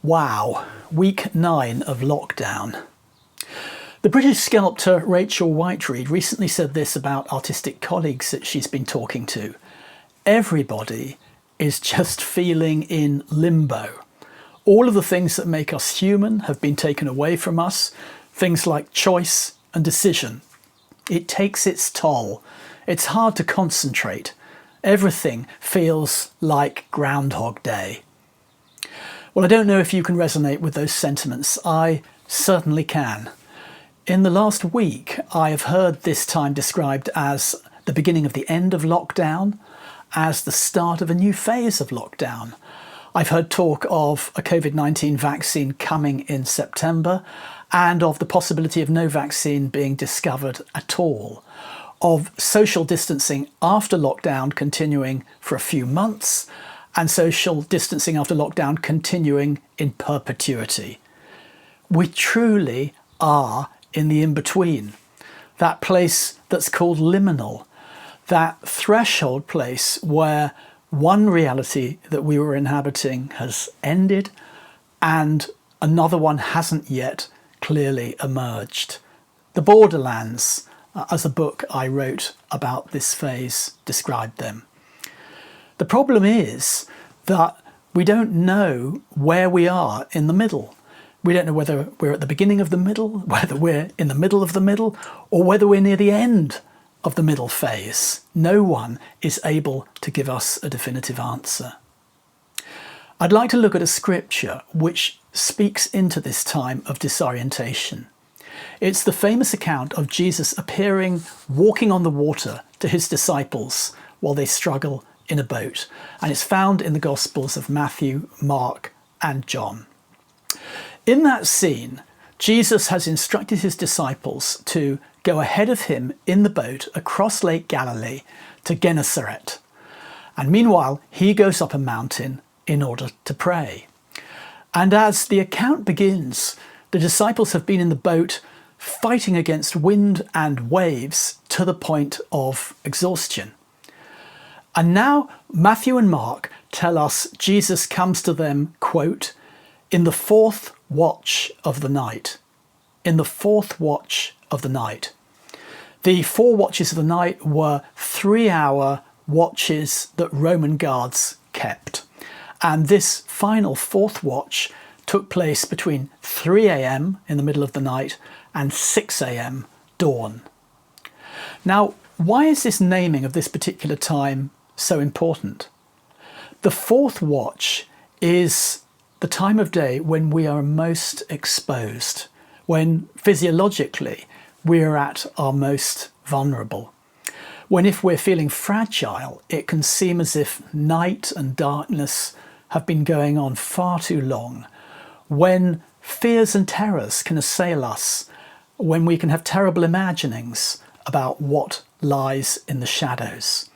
Wow, week 9 of lockdown. The British sculptor Rachel Whiteread recently said this about artistic colleagues that she's been talking to. Everybody is just feeling in limbo. All of the things that make us human have been taken away from us, things like choice and decision. It takes its toll. It's hard to concentrate. Everything feels like Groundhog Day. Well, I don't know if you can resonate with those sentiments. I certainly can. In the last week, I have heard this time described as the beginning of the end of lockdown, as the start of a new phase of lockdown. I've heard talk of a COVID-19 vaccine coming in September and of the possibility of no vaccine being discovered at all, of social distancing after lockdown continuing for a few months and social distancing after lockdown continuing in perpetuity. We truly are in the in-between, that place that's called liminal, that threshold place where one reality that we were inhabiting has ended and another one hasn't yet clearly emerged. The borderlands, as a book I wrote about this phase described them. The problem is that we don't know where we are in the middle. We don't know whether we're at the beginning of the middle, whether we're in the middle of the middle, or whether we're near the end of the middle phase. No one is able to give us a definitive answer. I'd like to look at a scripture which speaks into this time of disorientation. It's the famous account of Jesus appearing, walking on the water to his disciples while they struggle in a boat. And it's found in the Gospels of Matthew, Mark, and John. In that scene, Jesus has instructed his disciples to go ahead of him in the boat across Lake Galilee to Gennesaret. And meanwhile, he goes up a mountain in order to pray. And as the account begins, the disciples have been in the boat fighting against wind and waves to the point of exhaustion. And now Matthew and Mark tell us Jesus comes to them, quote, in the fourth watch of the night. In the fourth watch of the night. The 4 watches of the night were 3-hour watches that Roman guards kept. And this final 4th watch took place between 3 a.m. in the middle of the night and 6 a.m. dawn. Now, why is this naming of this particular time so important? The 4th watch is the time of day when we are most exposed, when physiologically we're at our most vulnerable. When if we're feeling fragile, it can seem as if night and darkness have been going on far too long. When fears and terrors can assail us, when we can have terrible imaginings about what lies in the shadows.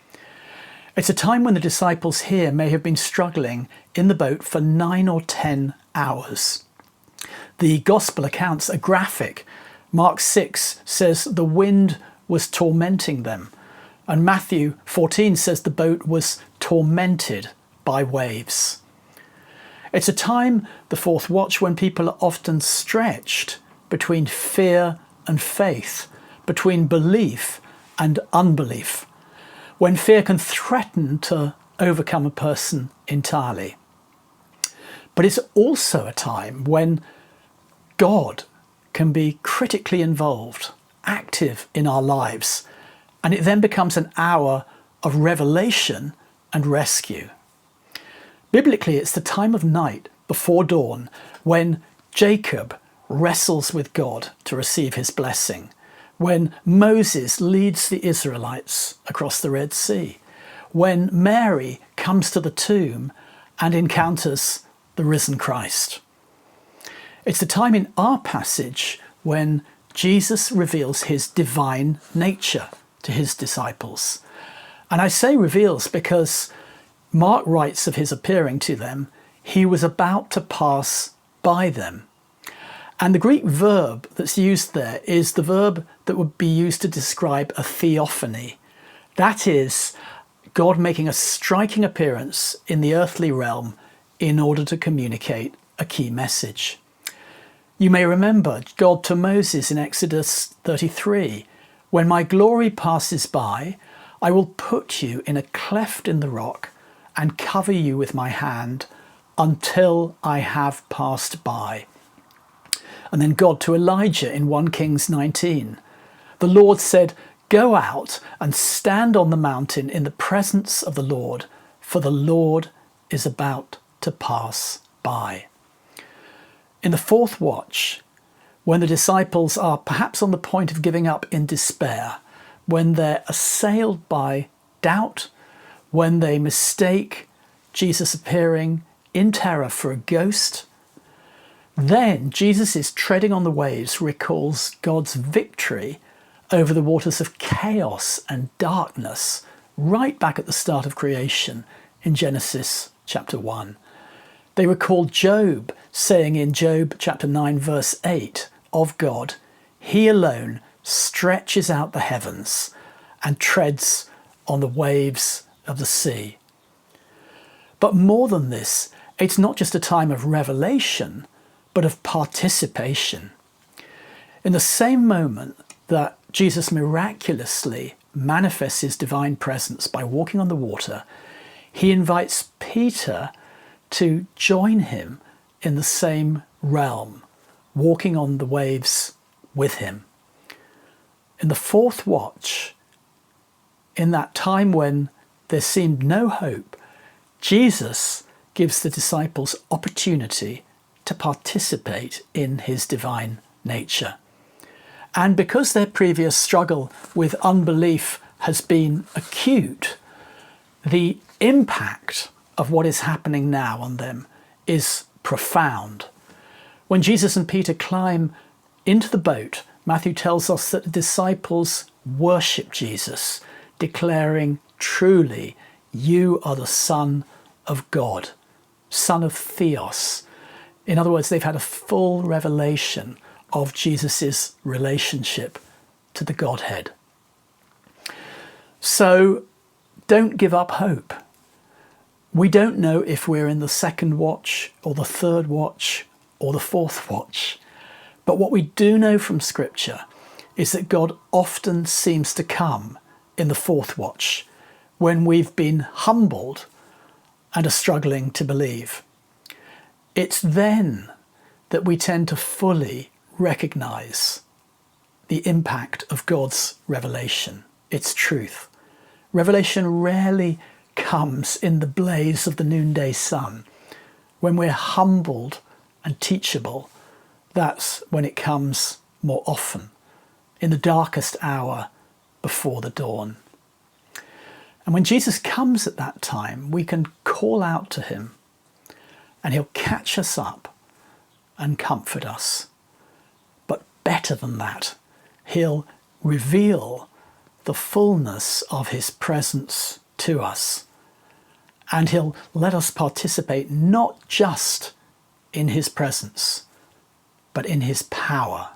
It's a time when the disciples here may have been struggling in the boat for 9 or 10 hours. The gospel accounts are graphic. Mark 6 says the wind was tormenting them, and Matthew 14 says the boat was tormented by waves. It's a time, the 4th watch, when people are often stretched between fear and faith, between belief and unbelief, when fear can threaten to overcome a person entirely. But it's also a time when God can be critically involved, active in our lives, and it then becomes an hour of revelation and rescue. Biblically, it's the time of night before dawn when Jacob wrestles with God to receive his blessing, when Moses leads the Israelites across the Red Sea, when Mary comes to the tomb and encounters the risen Christ. It's the time in our passage when Jesus reveals his divine nature to his disciples. And I say reveals because Mark writes of his appearing to them, he was about to pass by them. And the Greek verb that's used there is the verb that would be used to describe a theophany. That is, God making a striking appearance in the earthly realm in order to communicate a key message. You may remember God to Moses in Exodus 33, "When my glory passes by, I will put you in a cleft in the rock and cover you with my hand until I have passed by." And then God to Elijah in 1 Kings 19, "The Lord said, go out and stand on the mountain in the presence of the Lord, for the Lord is about to pass by." In the fourth watch, when the disciples are perhaps on the point of giving up in despair, when they're assailed by doubt, when they mistake Jesus appearing in terror for a ghost, then Jesus' treading on the waves recalls God's victory over the waters of chaos and darkness right back at the start of creation in Genesis chapter 1. They recall Job saying in Job chapter 9 verse 8 of God, "He alone stretches out the heavens and treads on the waves of the sea." But more than this, it's not just a time of revelation, but of participation. In the same moment that Jesus miraculously manifests his divine presence by walking on the water, he invites Peter to join him in the same realm, walking on the waves with him. In the fourth watch, in that time when there seemed no hope, Jesus gives the disciples opportunity to participate in his divine nature. And because their previous struggle with unbelief has been acute, the impact of what is happening now on them is profound. When Jesus and Peter climb into the boat, Matthew tells us that the disciples worship Jesus, declaring, "Truly, you are the Son of God," Son of Theos. In other words, they've had a full revelation of Jesus' relationship to the Godhead. So don't give up hope. We don't know if we're in the second watch or the third watch or the fourth watch. But what we do know from Scripture is that God often seems to come in the fourth watch when we've been humbled and are struggling to believe. It's then that we tend to fully recognize the impact of God's revelation, its truth. Revelation rarely comes in the blaze of the noonday sun. When we're humbled and teachable, that's when it comes more often, in the darkest hour before the dawn. And when Jesus comes at that time, we can call out to him and he'll catch us up and comfort us. But better than that, he'll reveal the fullness of his presence to us. And he'll let us participate not just in his presence, but in his power